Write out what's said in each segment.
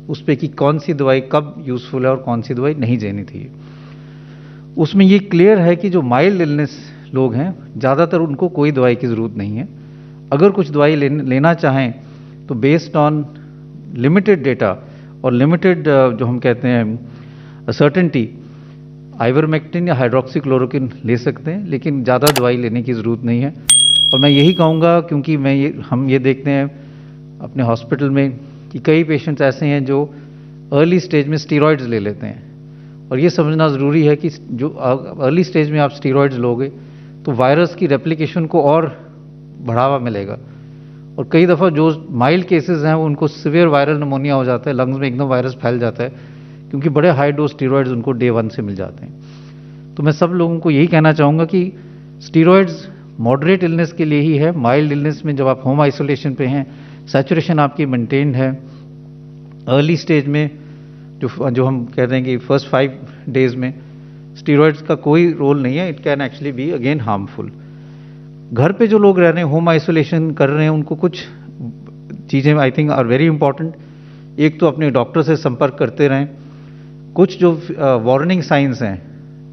उस पे कि कौन सी दवाई कब यूज़फुल है और कौन सी दवाई नहीं देनी थी। उसमें ये क्लियर है कि जो माइल्ड इलनेस लोग हैं, ज़्यादातर उनको कोई दवाई की ज़रूरत नहीं है। अगर कुछ दवाई लेना चाहें तो बेस्ड ऑन लिमिटेड डेटा और लिमिटेड जो हम कहते हैं सर्टेनिटी, आइवरमेक्टिन या हाइड्रोक्सीक्लोरोक्विन ले सकते हैं, लेकिन ज़्यादा दवाई लेने की ज़रूरत नहीं है। और मैं यही कहूँगा, क्योंकि हम ये देखते हैं अपने हॉस्पिटल में कि कई पेशेंट्स ऐसे हैं जो अर्ली स्टेज में स्टीरॉयड्स ले लेते हैं, और ये समझना ज़रूरी है कि जो अर्ली स्टेज में आप स्टीरॉयड्स लोगे तो वायरस की रेप्लिकेशन को और बढ़ावा मिलेगा, और कई दफ़ा जो माइल्ड केसेस हैं उनको सीवियर वायरल निमोनिया हो जाता है, लंग्स में एकदम वायरस फैल जाता है, क्योंकि बड़े हाई डोज स्टीरॉयड्स उनको डे 1 से मिल जाते हैं। तो मैं सब लोगों को यही कहना चाहूँगा कि स्टीरॉयड्स मॉडरेट इलनेस के लिए ही है। माइल्ड इलनेस में जब आप होम आइसोलेशन पे हैं, सैचुरेशन आपकी मेंटेन्ड है, अर्ली स्टेज में जो हम कहते हैं कि फर्स्ट 5 डेज में स्टीरॉयड्स का कोई रोल नहीं है, it can actually be again harmful. घर पे जो लोग रह रहे हैं, होम आइसोलेशन कर रहे हैं, उनको कुछ चीज़ें I think are very important. एक तो अपने डॉक्टर से संपर्क करते रहें। कुछ जो वार्निंग साइंस हैं,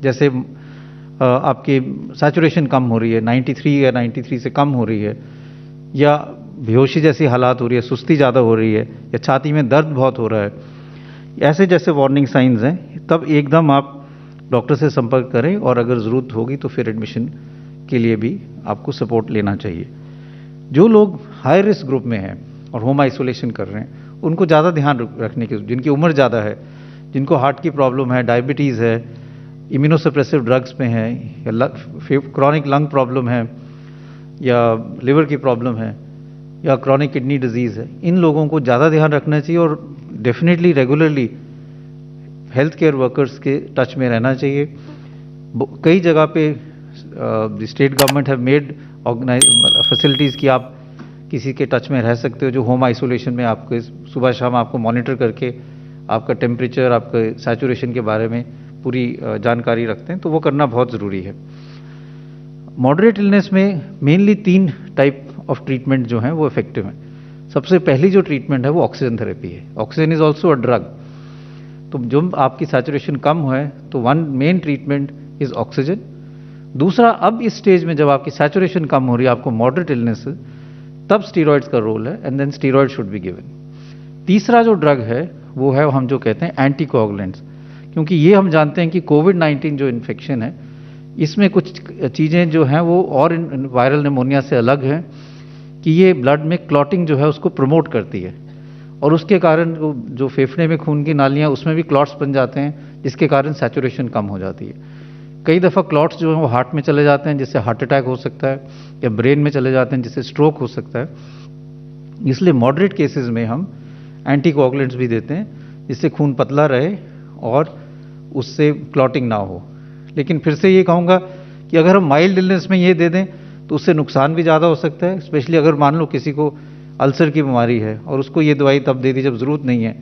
जैसे आपकी सैचुरेशन कम हो रही है, 93 या 93 से कम हो रही है, या बेहोशी जैसी हालात हो रही है, सुस्ती ज़्यादा हो रही है, या छाती में दर्द बहुत हो रहा है, ऐसे जैसे वार्निंग साइंस हैं, तब एकदम आप डॉक्टर से संपर्क करें, और अगर ज़रूरत होगी तो फिर एडमिशन के लिए भी आपको सपोर्ट लेना चाहिए। जो लोग हाई रिस्क ग्रुप में हैं और होम आइसोलेशन कर रहे हैं, उनको ज़्यादा ध्यान रखने की, जिनकी उम्र ज़्यादा है, जिनको हार्ट की प्रॉब्लम है, डायबिटीज़ है, इम्यूनोसप्रेसिव ड्रग्स पे हैं, या क्रॉनिक लंग प्रॉब्लम है, या लिवर की प्रॉब्लम है, या क्रॉनिक किडनी डिजीज़ है, इन लोगों को ज़्यादा ध्यान रखना चाहिए, और definitely regularly health care workers के टच में रहना चाहिए। कई जगह पे the state government have made facilities कि आप किसी के टच में रह सकते हो, जो होम आइसोलेशन में आपके सुबह शाम आपको मॉनिटर करके आपका टेम्परेचर, आपके सैचुरेशन के बारे में पूरी जानकारी रखते हैं, तो वो करना बहुत ज़रूरी है। मॉडरेट इलनेस में मेनली 3 टाइप ऑफ ट्रीटमेंट जो हैं वो इफेक्टिव हैं। सबसे पहली जो ट्रीटमेंट है वो ऑक्सीजन थेरेपी है। Oxygen is also a drug. तो जब आपकी सैचुरेशन कम है तो one main treatment is oxygen. दूसरा, अब इस स्टेज में जब आपकी सैचुरेशन कम हो रही है, आपको मॉडरेट इलनेस है, तब स्टीरॉयड्स का रोल है, and then steroid should be given. तीसरा जो ड्रग है वो है हम जो कहते हैं एंटीकोगुलेंट्स, क्योंकि ये हम जानते हैं कि कोविड-19 जो इन्फेक्शन है, इसमें कुछ चीज़ें जो हैं वो और वायरल निमोनिया से अलग हैं कि ये ब्लड में क्लॉटिंग जो है उसको प्रमोट करती है, और उसके कारण जो फेफड़े में खून की नालियाँ, उसमें भी क्लॉट्स बन जाते हैं, जिसके कारण सैचुरेशन कम हो जाती है। कई दफ़ा क्लॉट्स जो हैं वो हार्ट में चले जाते हैं, जिससे हार्ट अटैक हो सकता है, या ब्रेन में चले जाते हैं, जिससे स्ट्रोक हो सकता है। इसलिए मॉडरेट केसेस में हम एंटीकोगुलेंट्स भी देते हैं, जिससे खून पतला रहे और उससे क्लॉटिंग ना हो। लेकिन फिर से ये कहूँगा कि अगर हम माइल्ड इलनेस में ये दे दें तो उससे नुकसान भी ज़्यादा हो सकता है, स्पेशली अगर मान लो किसी को अल्सर की बीमारी है और उसको ये दवाई तब दे दी जब ज़रूरत नहीं है,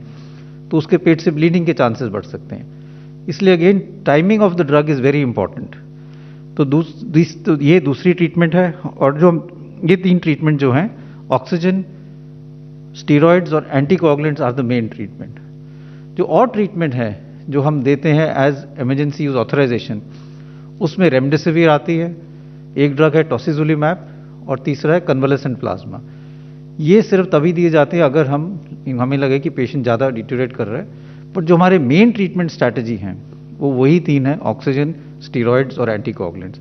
तो उसके पेट से ब्लीडिंग के चांसेस बढ़ सकते हैं। इसलिए again timing of the drug is very important. तो ये दूसरी ट्रीटमेंट है, और जो ये 3 ट्रीटमेंट जो हैं, ऑक्सीजन, स्टीरॉयड्स और anticoagulants are the main treatment. जो और ट्रीटमेंट है जो हम देते हैं एज इमरजेंसी यूज ऑथराइजेशन, उसमें रेमडेसिविर आती है, एक ड्रग है टॉसिजुलिमैब, और तीसरा है कन्वलेसेंट प्लाज्मा। ये सिर्फ तभी दिए जाते हैं अगर हमें लगे कि पेशेंट ज़्यादा डिटेरियोरेट कर रहा है, पर जो हमारे मेन ट्रीटमेंट स्ट्रैटेजी हैं वो वही 3 हैं, ऑक्सीजन, स्टीरॉयड्स और एंटीकोगुलेंट्स।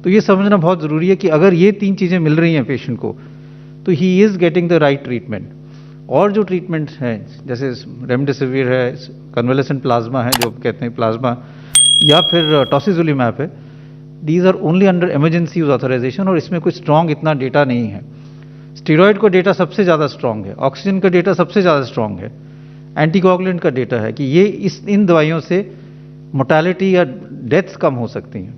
तो ये समझना बहुत ज़रूरी है कि अगर ये 3 चीज़ें मिल रही हैं पेशेंट को, तो he is getting the right treatment. और जो ट्रीटमेंट हैं, जैसे रेमडेसिविर है, कन्वलेसेंट प्लाज्मा है जो कहते हैं प्लाज्मा, या फिर टॉसिजुलिमैब है, these are only under emergency use authorization, और इसमें कोई स्ट्रॉन्ग इतना डेटा नहीं है। स्टीरॉयड का डेटा सबसे ज़्यादा स्ट्रॉन्ग है, ऑक्सीजन का डेटा सबसे ज़्यादा स्ट्रॉन्ग है, एंटीकोगुलेंट का डेटा है कि ये इन दवाइयों से मोर्टेलिटी या डेथ्स कम हो सकती हैं।